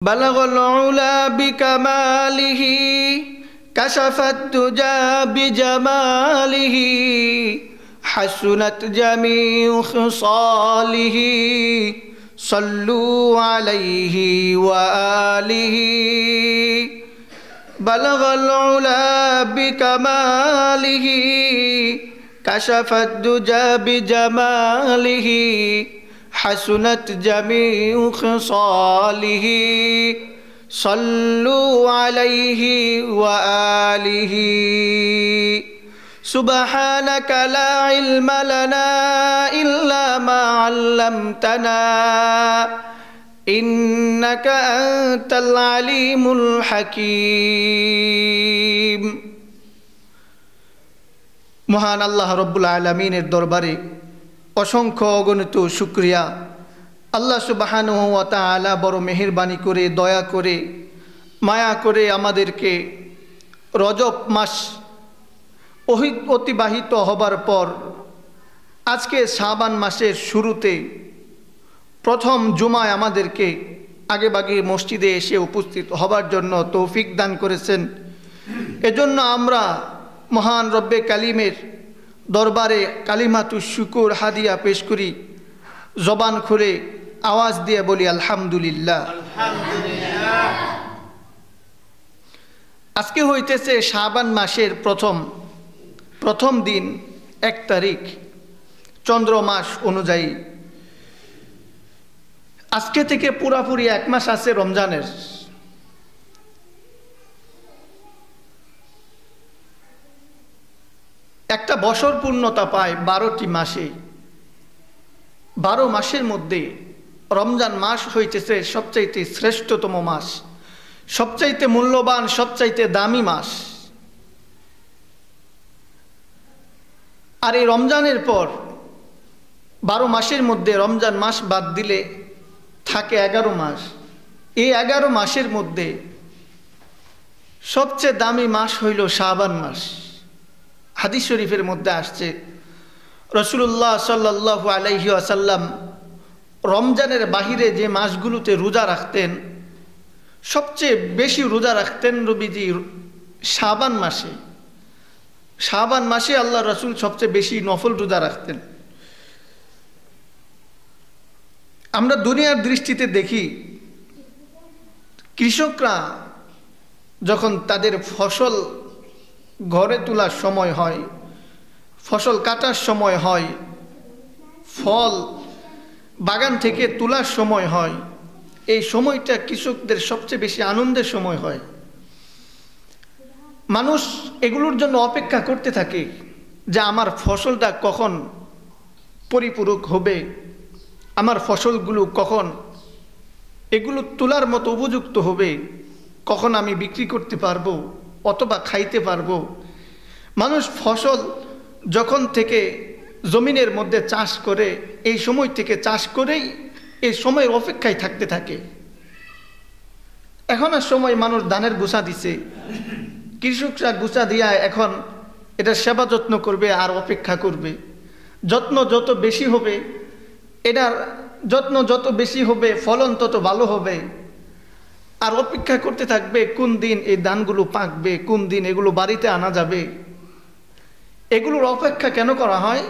بلغ العلا بكماله كشف الدجى بجماله حسنت جميع خصاله صلوا عليه وآله بلغ العلا بكماله كشف الدجى بجماله حسنت جميع خصاله صلوا عليه وآله سبحانك لا علم لنا إلا ما علمتنا إنك أنت العليم الحكيم মহান আল্লাহ রব্বুল আলামিনের দরবারে অসংখ্য অগণিত শুকরিয়া। আল্লাহ সুবহানাহু ওয়া তাআলা বড় মেহেরবানি করে দয়া করে মায়া করে আমাদেরকে রজব মাস অতিবাহিত হবার পর আজকে শাবান মাসের শুরুতে প্রথম জুমায় আমাদেরকে আগেভাগে মসজিদে এসে উপস্থিত হবার জন্য তৌফিক দান করেছেন। এজন্য আমরা মহান রব্বে কালিমের দরবারে কালিমাতু শুকুর হাদিয়া পেশ করি। জবান খুলে আওয়াজ দিয়ে বলি আলহামদুলিল্লাহ। আজকে হইতেছে শাবান মাসের প্রথম দিন 1 তারিখ চন্দ্র মাস অনুযায়ী। আজকে থেকে পুরাপুরি 1 মাস আছে রমজানের। একটা বছর পূর্ণতা পায় 12টি মাসে। 12 মাসের মধ্যে রমজান মাস হইতেছে সবচাইতে শ্রেষ্ঠতম মাস, সবচাইতে মূল্যবান, সবচাইতে দামি মাস। আর এই রমজানের পর 12 মাসের মধ্যে রমজান মাস বাদ দিলে থাকে 11 মাস। এই 11 মাসের মধ্যে সবচেয়ে দামি মাস হইল শাবান মাস। হাদিস শরীফের মধ্যে আসছে রাসূলুল্লাহ সাল্লাল্লাহু আলাইহি ওয়াসাল্লাম রমজানের বাহিরে যে মাসগুলোতে রোজা রাখতেন সবচেয়ে বেশি রোজা রাখতেন নবীজি শাবান মাসে। শাবান মাসে আল্লাহ রাসূল সবচেয়ে বেশি নফল রোজা রাখতেন। আমরা দুনিয়ার দৃষ্টিতে দেখি কৃষকরা যখন তাদের ফসল ঘরে তোলার সময় হয়, ফসল কাটার সময় হয়, ফল বাগান থেকে তোলার সময় হয়, এই সময়টা কৃষকদের সবচেয়ে বেশি আনন্দের সময় হয়। মানুষ এগুলোর জন্য অপেক্ষা করতে থাকে যে আমার ফসলটা কখন পরিপূরক হবে, আমার ফসলগুলো কখন এগুলো তোলার মতো উপযুক্ত হবে, কখন আমি বিক্রি করতে পারবো অথবা খাইতে পারবো। মানুষ ফসল যখন থেকে জমিনের মধ্যে চাষ করে এই সময় থেকে চাষ করেই এই সময়ের অপেক্ষায় থাকতে থাকে। এখন আর সময় মানুষ ধানের গুছা দিছে, কৃষকরা গুছা দিয়া এখন এটা সেবা যত্ন করবে আর অপেক্ষা করবে। যত্ন যত বেশি হবে, এটার যত্ন যত বেশি হবে ফলন তত ভালো হবে। আর অপেক্ষা করতে থাকবে কোন দিন এই ধানগুলো পাকবে, কোন দিন এগুলো বাড়িতে আনা যাবে। এগুলোর অপেক্ষা কেন করা হয়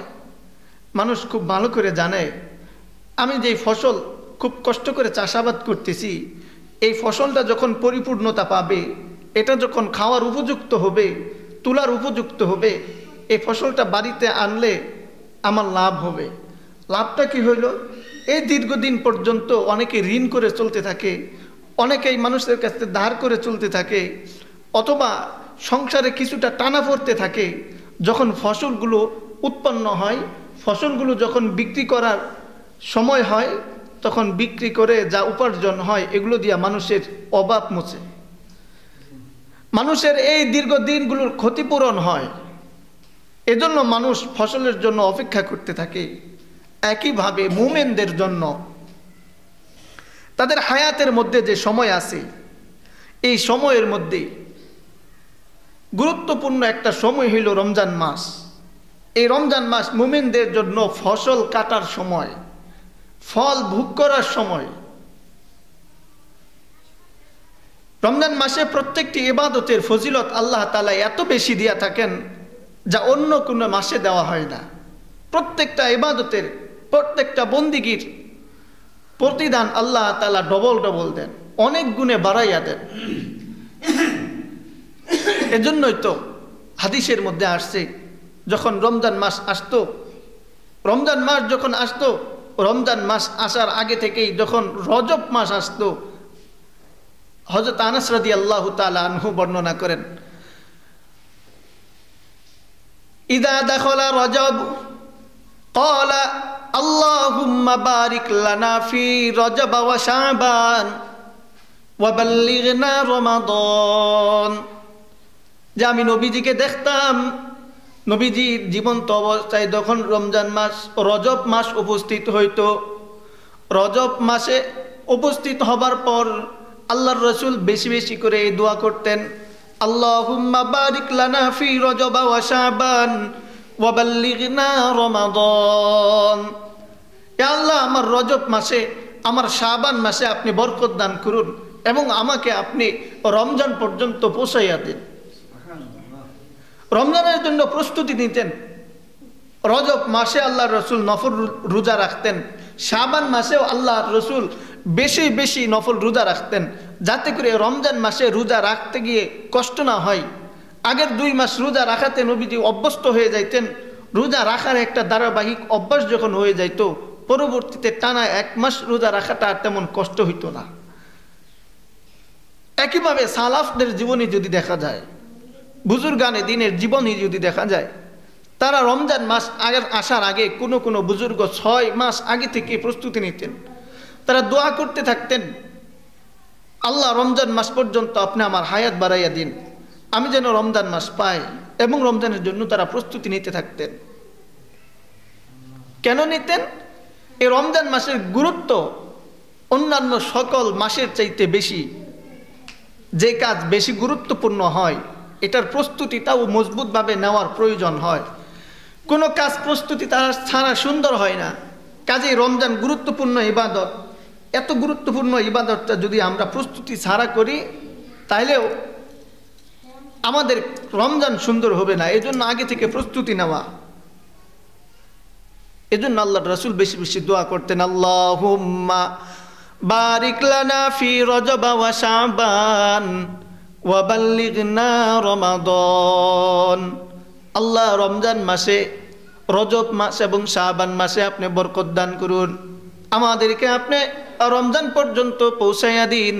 মানুষ খুব ভালো করে জানে। আমি যেই ফসল খুব কষ্ট করে চাষাবাদ করতেছি, এই ফসলটা যখন পরিপূর্ণতা পাবে, এটা যখন খাওয়ার উপযুক্ত হবে, তোলার উপযুক্ত হবে, এই ফসলটা বাড়িতে আনলে আমার লাভ হবে। লাভটা কি হইল? এই দীর্ঘদিন পর্যন্ত অনেকে ঋণ করে চলতে থাকে, অনেকেই মানুষের কাছে ধার করে চলতে থাকে, অথবা সংসারে কিছুটা টানা পড়তে থাকে। যখন ফসলগুলো উৎপন্ন হয়, ফসলগুলো যখন বিক্রি করার সময় হয়, তখন বিক্রি করে যা উপার্জন হয় এগুলো দিয়ে মানুষের অভাব মুছে, মানুষের এই দীর্ঘদিনগুলোর ক্ষতিপূরণ হয়। এজন্য মানুষ ফসলের জন্য অপেক্ষা করতে থাকে। একইভাবে মুমিনদের জন্য তাদের হায়াতের মধ্যে যে সময় আছে, এই সময়ের মধ্যে গুরুত্বপূর্ণ একটা সময় হইল রমজান মাস। এই রমজান মাস মুমিনদের জন্য ফসল কাটার সময়, ফল ভোগ করার সময়। রমজান মাসে প্রত্যেকটি ইবাদতের ফজিলত আল্লাহ তাআলা এত বেশি দিয়া থাকেন যা অন্য কোনো মাসে দেওয়া হয় না। প্রত্যেকটা ইবাদতের, প্রত্যেকটা বন্দিগির প্রতিদান আল্লাহ তাআলা ডবল ডবল দেন, অনেক গুণে বাড়াইয়া দেন। এজন্যই তো হাদিসের মধ্যে আসছে, যখন রমজান মাস আসতো, রমজান মাস যখন আসতো, রমজান মাস আসার আগে থেকেই যখন রজব মাস আসতো, হযরত আনাস রাদিয়াল্লাহু তাআলা আনহু বর্ণনা করেন, ইদা দাখালা রজব ক্বালা আল্লাহুম্মা বারিক লানা ফি রজব ওয়া শাবান ওয়া বাল্লিগনা রমাদান। যে আমি নবীজিকে দেখতাম, নবীজির জীবন্ত অবস্থায় যখন রমজান মাস, রজব মাস উপস্থিত হইতো, রজব মাসে উপস্থিত হবার পর আল্লাহর রাসূল বেশি বেশি করে এই দোয়া করতেন, আল্লাহুম্মা বারিক লানা ফি রজব ওয়া শাবান ওয়া বাল্লিগনা রমাদান। হে আল্লাহ, আমার রজব মাসে, আমার শাবান মাসে আপনি বরকত দান করুন এবং আমাকে আপনি রমজান পর্যন্ত পৌঁছাইয়া দিন। রমজানের জন্য প্রস্তুতি নিতেন। রজব মাসে আল্লাহর রাসূল নফল রোজা রাখতেন, শাবান মাসেও আল্লাহর রাসূল বেশি বেশি নফল রোজা রাখতেন, যাতে করে রমজান মাসে রোজা রাখতে গিয়ে কষ্ট না হয়। আগের 2 মাস রোজা রাখাতে নবীজি অভ্যস্ত হয়ে যাইতেন। রোজা রাখার একটা ধারাবাহিক অভ্যাস যখন হয়ে যাইতো, পরবর্তীতে টানা 1 মাস রোজা রাখাটা আর তেমন কষ্ট হইতো না। একইভাবে সালাফদের জীবনী যদি দেখা যায়, বুজুর্গানে দিনের জীবনী যদি দেখা যায়, তারা রমজান মাস আসার আগে কোনো কোনো বুজুর্গ 6 মাস আগে থেকে প্রস্তুতি নিতেন। তারা দোয়া করতে থাকতেন, আল্লাহ রমজান মাস পর্যন্ত আপনি আমার হায়াত বাড়াইয়া দিন, আমি যেন রমজান মাস পাই, এবং রমজানের জন্য তারা প্রস্তুতি নিতে থাকতেন। কেন নিতেন? এই রমজান মাসের গুরুত্ব অন্যান্য সকল মাসের চাইতে বেশি। যে কাজ বেশি গুরুত্বপূর্ণ হয়, এটার প্রস্তুতিটাও মজবুতভাবে নেওয়ার প্রয়োজন হয়। কোনো কাজ প্রস্তুতি তারা ছাড়া সুন্দর হয় না। কাজেই রমজান গুরুত্বপূর্ণ ইবাদত। এত গুরুত্বপূর্ণ ইবাদতটা যদি আমরা প্রস্তুতি ছাড়া করি, তাহলেও আমাদের রমজান সুন্দর হবে না। এজন্য আগে থেকে প্রস্তুতি নেওয়া। এজন্য আল্লাহর রাসূল বেশি বেশি দোয়া করতেন, আল্লাহুম্মা বারিক লানা ফি রজব ওয়া শাবান ওয়া বাল্লিগনা রমাদান। আল্লাহ রমজান মাসে, রজব মাস এবং শাবান মাসে আপনি বরকত দান করুন, আমাদেরকে আপনি রমজান পর্যন্ত পৌঁছাইয়া দিন।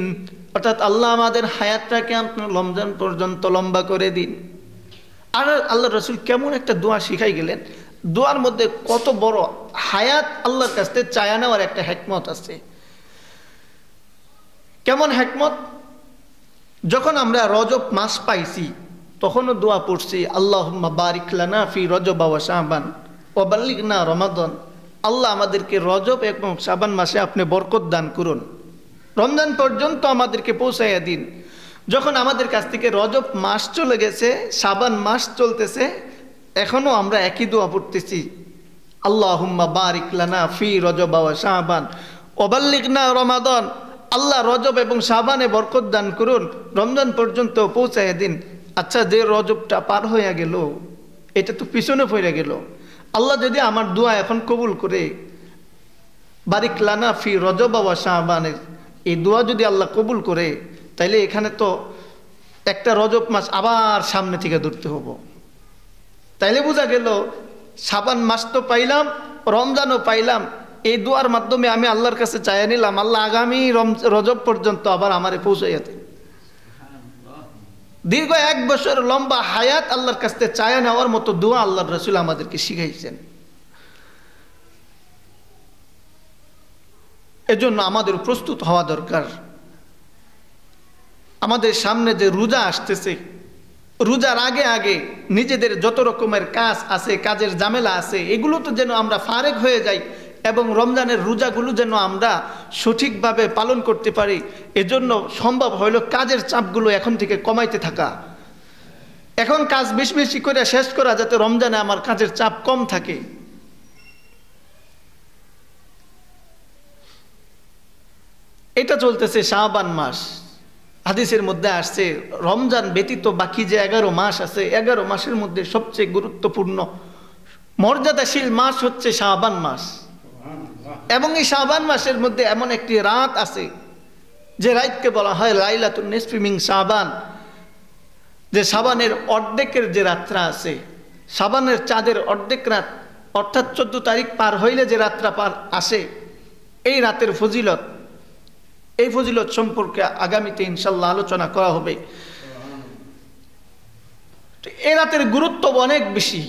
অর্থাৎ আল্লাহ আমাদের হায়াতটাকে আপনি রমজান পর্যন্ত লম্বা করে দিন। আর আল্লাহ রাসূল কেমন একটা দোয়া শিখাই গেলেন। দোয়ার মধ্যে কত বড় হায়াত আল্লাহর কাছ থেকে চায়া নেওয়ার একটা হিকমত আছে। কেমন হিকমত? যখন আমরা রজব মাস পাইছি, তখনও দোয়া পড়ছি, আল্লাহুম্মা বারিক লানা ফি রজব ওয়া শাবান ওয়া বাল্লিগনা রমাদান। আল্লাহ আমাদেরকে রজব এবং শাবান মাসে আপনি বরকত দান করুন, রমজান পর্যন্ত আমাদেরকে পৌঁছাইয়া দিন। যখন আমাদের কাছ থেকে রজব মাস চলে গেছে, শাবান মাস চলতেছে, এখনো আমরা একই দোয়া পড়তেছি, আল্লাহুম্মা বারিক লানা ফি রজব ওয়া শাবান ওয়া বাল্লিগনা রমাদান। আল্লাহ রজব এবং শাবানে বরকত দান করুন, রমজান পর্যন্ত পৌঁছাইয়া দিন। আচ্ছা, যে রজবটা পার হইয়া গেল, এটা তো পিছনে পড়ে গেল। আল্লাহ যদি আমার দোয়া এখন কবুল করে, বারিক লানা ফি রজব ওয়া শাবানের এই দোয়া যদি আল্লাহ কবুল করে, তাইলে এখানে তো একটা রজব মাস আবার সামনে থেকে ধরতে হবো। তাইলে বোঝা গেল শাবান মাস তো পাইলাম, রমজানও পাইলাম। এই দোয়ার মাধ্যমে আমি আল্লাহর কাছে চাইয়া নিলাম, আল্লাহ আগামী রজব পর্যন্ত আবার আমারে পৌঁছাইয়া দেন। দীর্ঘ 1 বছর লম্বা হায়াত আল্লাহর কাছ থেকে চায়া নেওয়ার মতো দোয়া আল্লাহর রাসূল আমাদেরকে শিখাইছেন। এজন্য আমাদের প্রস্তুত হওয়া দরকার। আমাদের সামনে যে রোজা আসতেছে, রোজার আগে আগে নিজেদের যত রকমের কাজ আছে, কাজের ঝামেলা আছে, এগুলো তো যেন আমরা ফারেক হয়ে যাই এবং রমজানের রোজাগুলো যেন আমরা সঠিকভাবে পালন করতে পারি। এজন্য সম্ভব হইল কাজের চাপগুলো এখন থেকে কমাইতে থাকা। এখন কাজ বেশি বেশি করে শেষ করা, যাতে রমজানে আমার কাজের চাপ কম থাকে। এটা চলতেছে শাবান মাস। হাদিসের মধ্যে আসছে রমজান ব্যতীত বাকি যে 11 মাস আছে 11 মাসের মধ্যে সবচেয়ে গুরুত্বপূর্ণ মর্যাদাশীল মাস হচ্ছে শাবান মাস। এবং এই শাবান মাসের মধ্যে এমন একটি রাত আছে যে রাতকে বলা হয় লাইলাতুন নিসফি মিন শাবান, যে শাবানের অর্ধেকের যে রাতটা আছে, শাবানের চাঁদের অর্ধেক রাত অর্থাৎ 14 তারিখ পার হইলে যে রাতটা পার আসে, এই রাতের ফজিলত, এই ফজিলত সম্পর্কে আগামীতে ইনশাল্লাহ আলোচনা করা হবে। এই রাতের গুরুত্ব অনেক বেশি,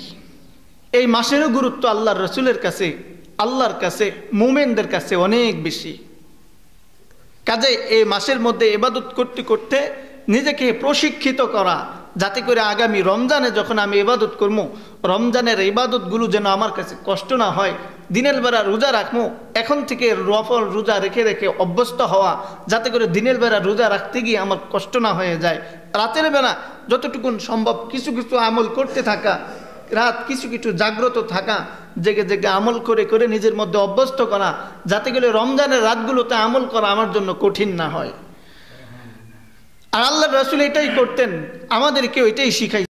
এই মাসেরও গুরুত্ব আল্লাহর রসুলের কাছে, আল্লাহর কাছে, মুমিনদের কাছে অনেক বেশি। কাজে এই মাসের মধ্যে ইবাদত করতে করতে নিজেকে প্রশিক্ষিত করা, যাতে করে আগামী রমজানে যখন আমি ইবাদত করবো, রমজানের ইবাদতগুলো যেন আমার কাছে কষ্ট না হয়। দিনের বেলা রোজা রাখবো, এখন থেকে নফল রোজা রেখে রেখে অভ্যস্ত হওয়া, যাতে করে দিনের বেলা রোজা রাখতে গিয়ে আমার কষ্ট না হয়ে যায়। রাতের বেলা যতটুকুন সম্ভব কিছু কিছু আমল করতে থাকা, রাত কিছু কিছু জাগ্রত থাকা, জেগে জেগে আমল করে করে নিজের মধ্যে অভ্যস্ত করা, যাতে করে রমজানের রাতগুলোতে আমল করা আমার জন্য কঠিন না হয়। আর আল্লাহর রাসূল এটাই করতেন, আমাদেরকেও এটাই শিখাই।